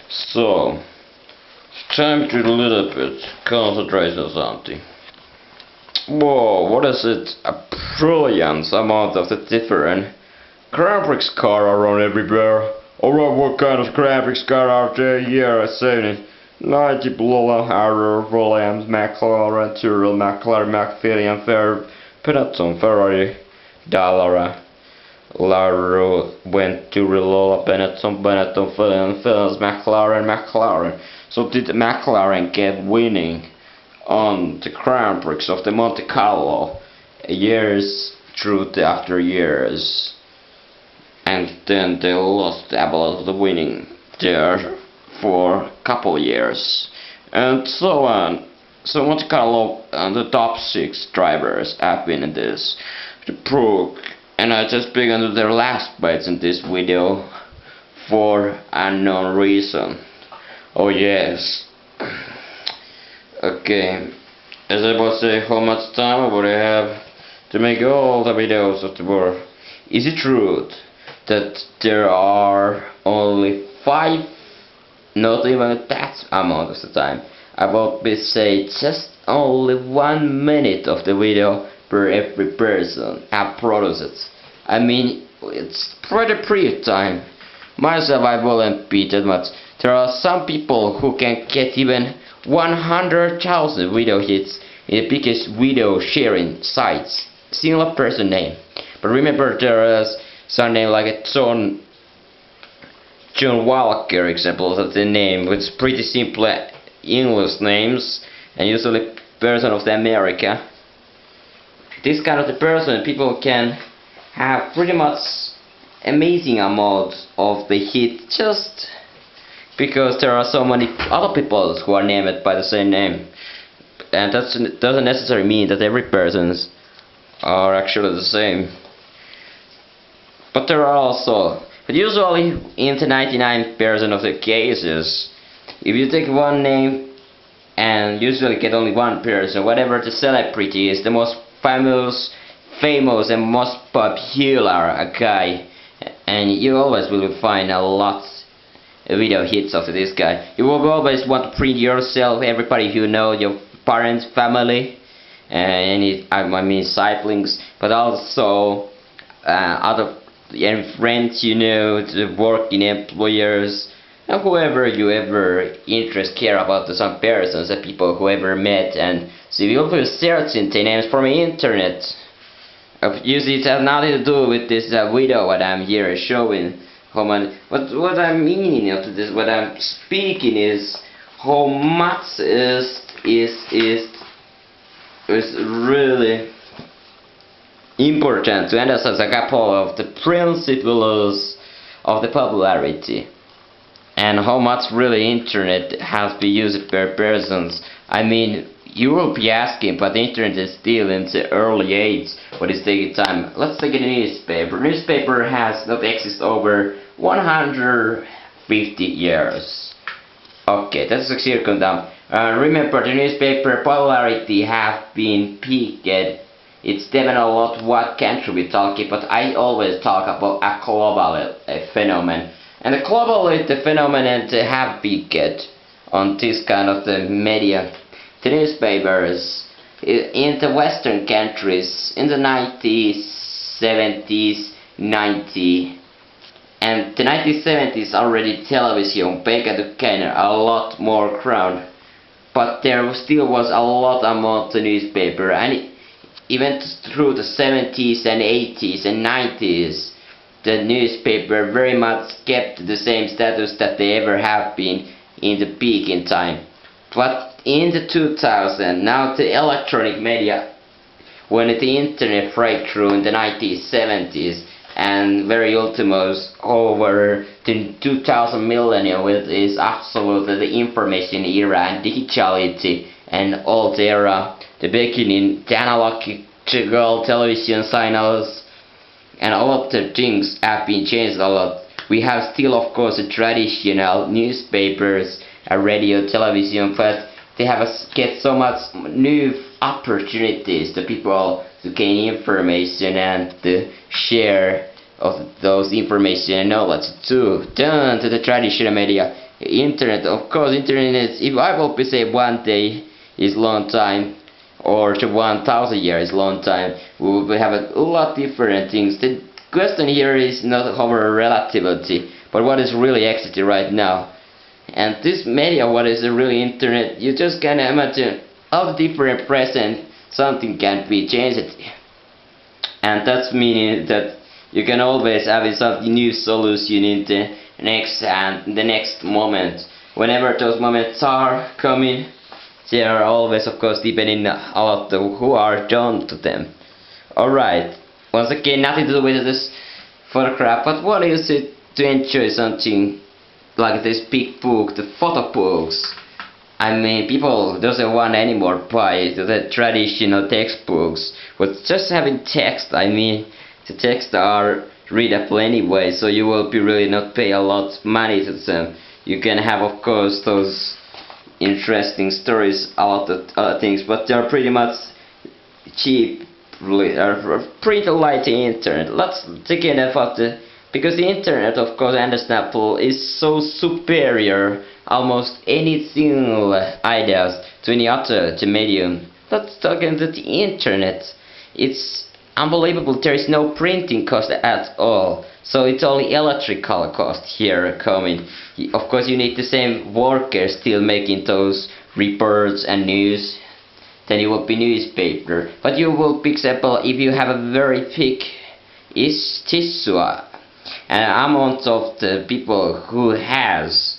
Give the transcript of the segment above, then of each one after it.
So, it's time to a little bit concentrate on something. Whoa, what is it? A brilliant amount of the different graphics card around everywhere. Alright, what kind of graphics card are there? Yeah, I said it. 90 Blola, Arrow, Williams, McLaren, Tyrrell, McLaren, McPherson, Benetton, Ferrari, Dallara, Laro, went to Lola, Benetton, Williams, McLaren. So did McLaren get winning on the Grand Prix of the Monte Carlo years after years, and then they lost about the winning there for a couple years, and so on. So Monte Carlo and the top 6 drivers have been in this. The Brook, and I just began to their last bites in this video for unknown reason. Oh yes. Okay, as I was saying, how much time would I have to make all the videos of the world? Is it true that there are only 5, not even that amount of the time? I will be say just only 1 minute of the video per every person have produced it. I mean, it's pretty brief time. Myself, I won't be that much. There are some people who can get even 100,000 video hits in the biggest video sharing sites. Single person name. But remember, there is some name like a John Walker example of the name, with pretty simple English names and usually person of the America. This kind of the person, people can have pretty much amazing amounts of the hit just because there are so many other people who are named by the same name, and that doesn't necessarily mean that every persons are actually the same. But there are also, but usually in the 99% of the cases, if you take one name and usually get only one person, whatever the celebrity is, the most famous and most popular guy, and you always will find a lot video hits of this guy. You will always want to print yourself, everybody you know, your parents, family, and I mean siblings, but also other friends you know, the working employers, and whoever you ever care about some persons, the people who ever met, and so you will be searching the names from the internet. Usually it has nothing to do with this video what I'm here showing. What I'm meaning of this, what I'm speaking is how much is really important to understand a couple of the principles of the popularity, and how much really internet has been used per persons. I mean, you will be asking, but the internet is still in the early age. What is taking time? Let's take a newspaper. Newspaper has not existed over 150 years. Okay, that's a circumstance. Remember, the newspaper popularity have been peaked. It's depending a lot what country we talking, but I always talk about a global phenomenon. And the global the phenomenon have peaked on this kind of the media. The newspapers in the Western countries in the 90s, 70s, 90s, and the 1970s already television began to gain a lot more ground, but there still was a lot amount of newspaper, and even through the 70s and 80s and 90s, the newspaper very much kept the same status that they ever have been in the peak in time. But in the 2000s, now the electronic media, when the internet breakthrough in the 1970s, and very ultimate over the 2000 millennium, which is absolutely the information era and digitality and all the era, the beginning, the analogical television signals, and all of the things have been changed a lot. We have still, of course, the traditional newspapers, radio, television, but they have get so much new opportunities to people to gain information and to share of those information and knowledge too. Done to the traditional media. Internet, of course, internet, if I will be say one day is long time, or to 1,000 years long time, we will have a lot different things. The question here is not over relativity, but what is really existing right now. And this media, what is the really internet, you just can imagine how different present something can be changed. And that's meaning that you can always have some new solution in the next moment. Whenever those moments are coming, they are always, of course, depending a lot of who are done to them. Alright, once again, nothing to do with this photograph, but what is it to enjoy something like this big book, the photo books? I mean, people doesn't want anymore buy the traditional textbooks, but just having text, I mean, the texts are readable anyway, so you will be really not pay a lot of money to them. You can have, of course, those interesting stories, a lot of other things, but they're pretty much cheap, pretty light the internet. Let's take it about the, because the internet, of course, understandable, is so superior almost any single ideas to any other medium. Let's talk about the internet. It's unbelievable. There is no printing cost at all, so it's only electrical cost here coming. Of course, you need the same workers still making those reports and news. Then you will be newspaper, but you will, for example, if you have a very thick tissue, an amount of the people who has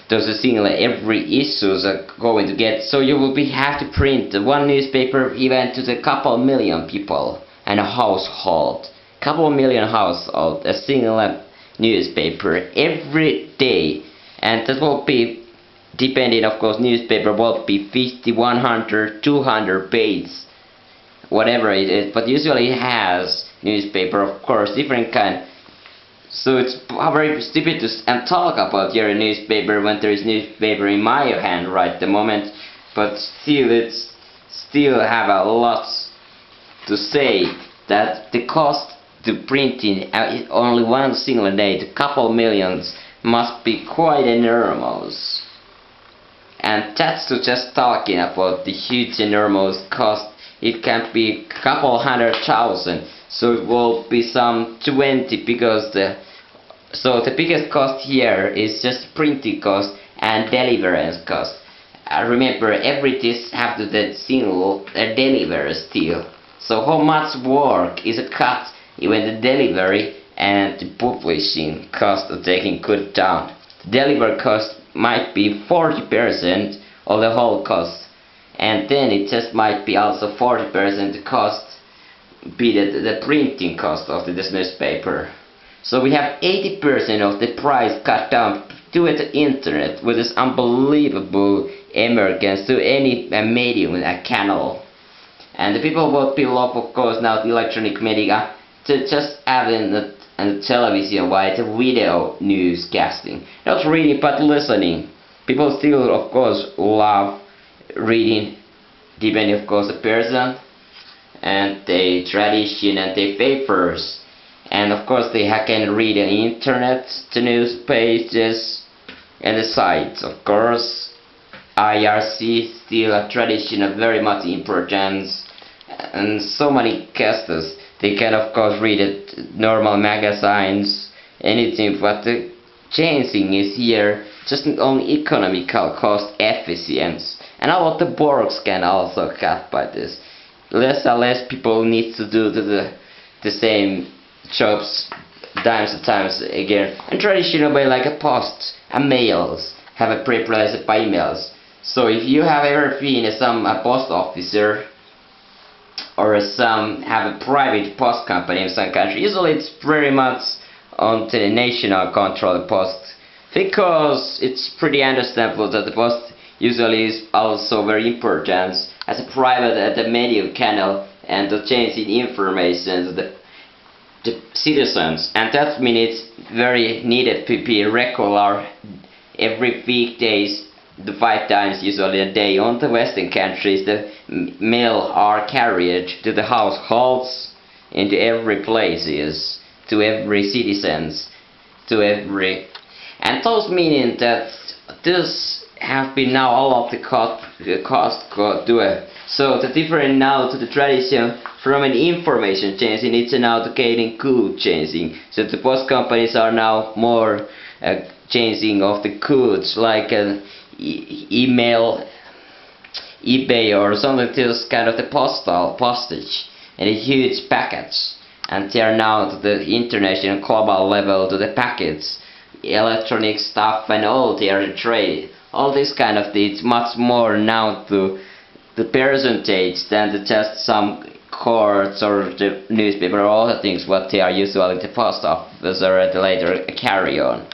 those things like every issues are going to get, so you will have to print one newspaper even to the couple million people and a household, couple million household, a single newspaper every day. And that will be depending, of course, newspaper will be 50, 100, 200 pages, whatever it is, but usually it has newspaper, of course, different kind. So it's very stupid to talk about your newspaper when there is newspaper in my hand right the moment, but still it's still have a lot to say, that the cost to printing only one single day, a couple millions, must be quite enormous. And that's to just talking about the huge enormous cost. It can be a couple 100,000, so it will be some 20, because the biggest cost here is just printing cost and deliverance cost. Remember, every disk have to that single deliver still. So how much work is a cut when the delivery and the publishing cost are taking good down? The delivery cost might be 40% of the whole cost, and then it just might be also 40% the cost be the printing cost of this newspaper. So we have 80% of the price cut down to the internet, with this unbelievable emergence to any medium, a channel. And the people will be love, of course, now the electronic media to just having the television by the video newscasting. Not reading but listening. People still, of course, love reading, depending, of course, the person and the tradition and the papers. And of course they can read the internet, the news pages and the sites. Of course, IRC still a tradition of very much importance, and so many casters. They can, of course, read it, normal magazines, anything, but the changing is here just only economical cost efficiency, and a lot of works can also cut by this. Less and less people need to do the same jobs times again, and traditional way like a post and mails have a replaced by emails. So if you have ever been some post officer or some have a private post company in some country, usually it's very much on the national control post, because it's pretty understandable that the post usually is also very important as a private the medium channel and to change the information to the citizens, and that means it's very needed to be regular every weekdays, the 5 times usually a day. On the Western countries, the mail are carried to the households, into every places, to every citizens. to every, and those meaning that this have been now all of the cost go to a, so the different now to the tradition from an information changing, it's now to getting good changing. So the post companies are now more changing of the goods like an email, eBay or something, this kind of the postage and a huge package, and they are now to the international global level to the packets, electronic stuff and all they are trade. All this kind of things much more now to the percentage than to just some cards or the newspaper or other things what they are usually in the post office or at the later carry on.